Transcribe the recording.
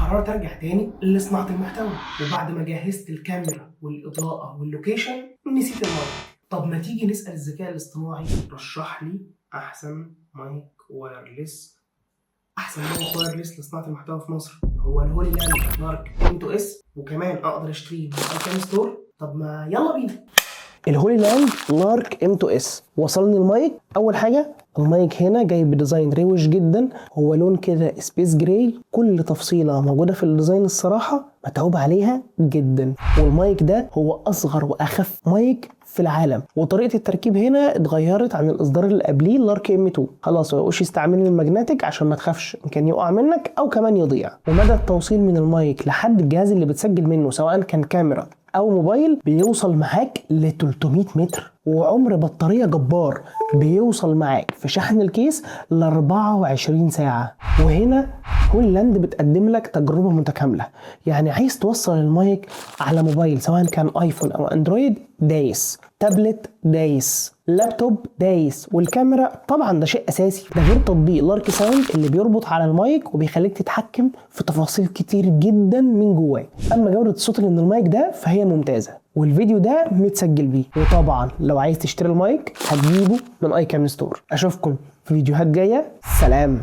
قررت ارجع تاني لصناعه المحتوى، وبعد ما جهزت الكاميرا والاضاءه واللوكيشن نسيت المايك. طب ما تيجي نسال الذكاء الاصطناعي رشح لي احسن مايك وايرلس لصناعه المحتوى في مصر. هو الهولي لاند لارك M2S، وكمان اقدر اشتريه من iCam ستور. طب ما يلا بينا. الهولي لاند لارك M2S وصلني المايك. اول حاجه المايك هنا جاي بديزاين روش جدا، هو لون كده سبيس جراي، كل تفصيله موجوده في الديزاين الصراحه متعوب عليها جدا. والمايك ده هو اصغر واخف مايك في العالم، وطريقه التركيب هنا اتغيرت عن الاصدار اللي قبليه اللارك M2. خلاص ما بقوش يستعملوا الماجنتيك عشان ما تخافش ان كان يقع منك او كمان يضيع. ومدى التوصيل من المايك لحد الجهاز اللي بتسجل منه سواء كان كاميرا او موبايل بيوصل معاك ل 300 متر، وعمر بطارية جبار بيوصل معاك في شحن الكيس ل 24 ساعة. وهنا هولي لاند بتقدم لك تجربة متكاملة، يعني عايز توصل المايك على موبايل سواء كان ايفون او اندرويد دايس، تابلت دايس، لابتوب دايس، والكاميرا طبعا ده شيء اساسي، ده غير تطبيق لارك ساوند اللي بيربط على المايك وبيخليك تتحكم في تفاصيل كتير جدا من جواه. اما جودة الصوت اللي من المايك ده فهي ممتازة، والفيديو ده متسجل بيه. وطبعا لو عايز تشتري المايك هتجيبه من iCam ستور. اشوفكم في فيديوهات جاية، سلام.